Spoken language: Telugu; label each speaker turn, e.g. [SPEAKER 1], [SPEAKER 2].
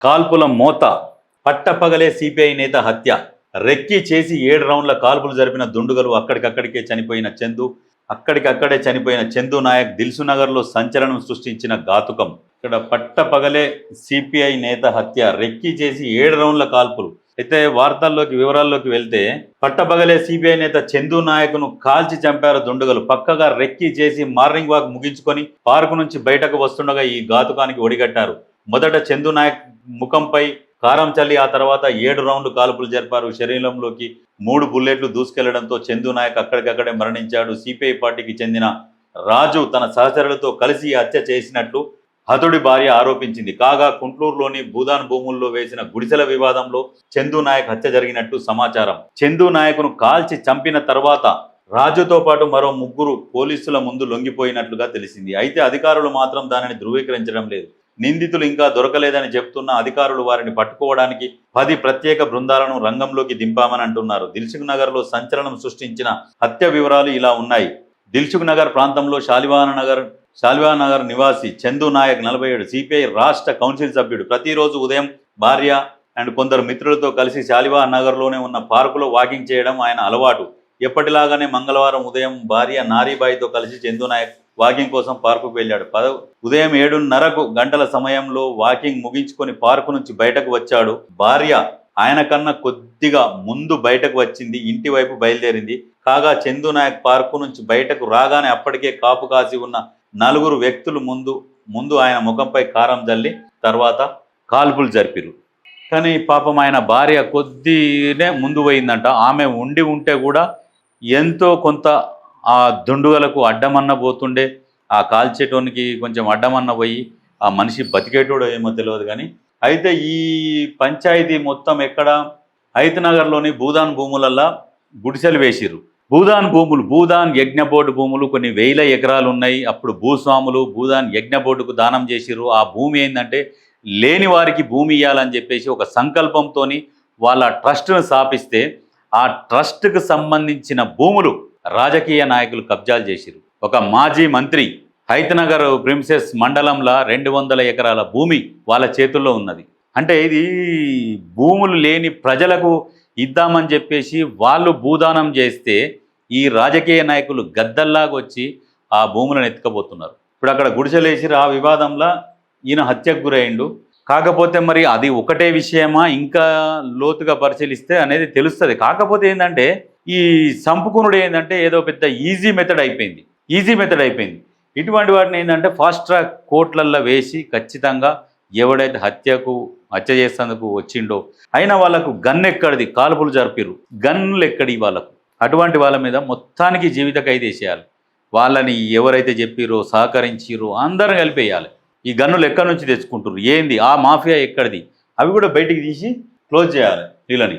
[SPEAKER 1] కాల్పుల మోత, పట్టపగలే సిపిఐ నేత హత్య, రెక్కి చేసి 7 రౌండ్ల కాల్పులు జరిపిన దుండుగలు, అక్కడికక్కడే చనిపోయిన చందు నాయక్ దిల్సునగర్లో సంచలనం సృష్టించిన ఘాతుకం. ఇక్కడ పట్టపగలే సిపిఐ నేత హత్య, రెక్కి చేసి 7 రౌండ్ల కాల్పులు. అయితే వివరాల్లోకి వెళ్తే, పట్టపగలే సిపిఐ నేత చందు నాయక్ను కాల్చి చంపారు దుండగులు. పక్కగా రెక్కి చేసి మార్నింగ్ వాక్ ముగించుకొని పార్కు నుంచి బయటకు వస్తుండగా ఈ ఘాతుకానికి ఒడిగట్టారు. మొదట చందు నాయక్ ముఖంపై కారం చల్లి ఆ తర్వాత 7 రౌండ్లు కాల్పులు జరిపారు. శరీరంలోకి 3 బుల్లెట్లు దూసుకెళ్లడంతో చందు నాయక్ అక్కడికక్కడే మరణించాడు. సిపిఐ పార్టీకి చెందిన రాజు తన సహచరులతో కలిసి హత్య చేసినట్లు హతుడి భార్య ఆరోపించింది. కాగా కుంట్లూరులోని భూదాన్ భూముల్లో వేసిన గుడిసెల వివాదంలో చందు నాయక్ హత్య జరిగినట్టు సమాచారం. చందు నాయక్ను కాల్చి చంపిన తర్వాత రాజుతో పాటు మరో 3 పోలీసుల ముందు లొంగిపోయినట్లుగా తెలిసింది. అయితే అధికారులు మాత్రం దానిని ధృవీకరించడం లేదు. నిందితులు ఇంకా దొరకలేదని చెబుతున్న అధికారులు వారిని పట్టుకోవడానికి 10 ప్రత్యేక బృందాలను రంగంలోకి దింపామని అంటున్నారు. దిల్సుఖ్ నగర్లో సంచలనం సృష్టించిన హత్య వివరాలు ఇలా ఉన్నాయి. దిల్సుఖ్ నగర్ ప్రాంతంలో శాలివానగర్ నివాసి చందు నాయక్ 47, సిపిఐ రాష్ట్ర కౌన్సిల్ సభ్యుడు. ప్రతిరోజు ఉదయం భార్య అండ్ కొందరు మిత్రులతో కలిసి శాలివానగర్లోనే ఉన్న పార్కులో వాకింగ్ చేయడం ఆయన అలవాటు. ఎప్పటిలాగానే మంగళవారం ఉదయం భార్య నారీబాయితో కలిసి చందు నాయక్ వాకింగ్ కోసం పార్కుకు వెళ్ళాడు. ఉదయం 7:30 సమయంలో వాకింగ్ ముగించుకొని పార్కు నుంచి బయటకు వచ్చాడు. భార్య ఆయన కన్నా కొద్దిగా ముందు బయటకు వచ్చింది, ఇంటి వైపు బయలుదేరింది. కాగా చందు నాయక్ పార్కు నుంచి బయటకు రాగానే అప్పటికే కాపు కాసి ఉన్న 4 వ్యక్తులు ముందు ఆయన ముఖంపై కారం జల్లి తర్వాత కాల్పులు జరిపిరు. కానీ పాపం ఆయన భార్య కొద్దినే ముందు పోయిందంట. ఆమె ఉంటే కూడా ఎంతో కొంత ఆ దుండుగలకు అడ్డమన్న పోతుండే, ఆ కాల్చేటోనికి కొంచెం అడ్డమన్న పోయి ఆ మనిషి బతికేటోడో ఏమో తెలియదు. కానీ అయితే ఈ పంచాయతీ మొత్తం ఎక్కడ, హైతనగర్లోని భూదాన్ భూములల్లా గుడిసెలు వేసిర్రు. భూదాన్ యజ్ఞ బోర్డు భూములు కొన్ని 1000 ఎకరాలు ఉన్నాయి. అప్పుడు భూస్వాములు భూదాన్ యజ్ఞ బోర్డుకు దానం చేసిర్రు. ఆ భూమి ఏంటంటే లేని వారికి భూమి ఇవ్వాలని చెప్పేసి ఒక సంకల్పంతో వాళ్ళ ట్రస్ట్ను స్థాపిస్తే ఆ ట్రస్ట్కు సంబంధించిన భూములు రాజకీయ నాయకులు కబ్జాలు చేసిరు. ఒక మాజీ మంత్రి హైతనగర్ ప్రిన్సెస్ మండలంలో 200 ఎకరాల భూమి వాళ్ళ చేతుల్లో ఉన్నది. అంటే ఇది భూములు లేని ప్రజలకు ఇద్దామని చెప్పేసి వాళ్ళు భూదానం చేస్తే ఈ రాజకీయ నాయకులు గద్దల్లాగా వచ్చి ఆ భూములను ఎత్తుకపోతున్నారు. ఇప్పుడు అక్కడ గుడిసెలేసిరు. ఆ వివాదంలో ఈయన హత్యకు గురైండు. కాకపోతే మరి అది ఒకటే విషయమా, ఇంకా లోతుగా పరిశీలిస్తే అనేది తెలుస్తుంది. కాకపోతే ఏంటంటే ఈ సంపుకునుడు ఏంటంటే ఏదో పెద్ద ఈజీ మెథడ్ అయిపోయింది. ఇటువంటి వాటిని ఏంటంటే ఫాస్ట్ ట్రాక్ కోర్టులల్లో వేసి ఖచ్చితంగా ఎవడైతే హత్య చేసేందుకు వచ్చిండో అయినా వాళ్ళకు గన్ ఎక్కడిది, కాల్పులు జరిపిరు, గన్నులు ఎక్కడి వాళ్ళకు, అటువంటి వాళ్ళ మీద మొత్తానికి జీవిత ఖైదు వేసేయాలి. వాళ్ళని ఎవరైతే చెప్పిరో సహకరించిరో అందరం కలిపేయాలి. ఈ గన్నులు ఎక్కడి నుంచి తెచ్చుకుంటారు, ఏంది, ఆ మాఫియా ఎక్కడిది, అవి కూడా బయటికి తీసి క్లోజ్ చేయాలి వీళ్ళని.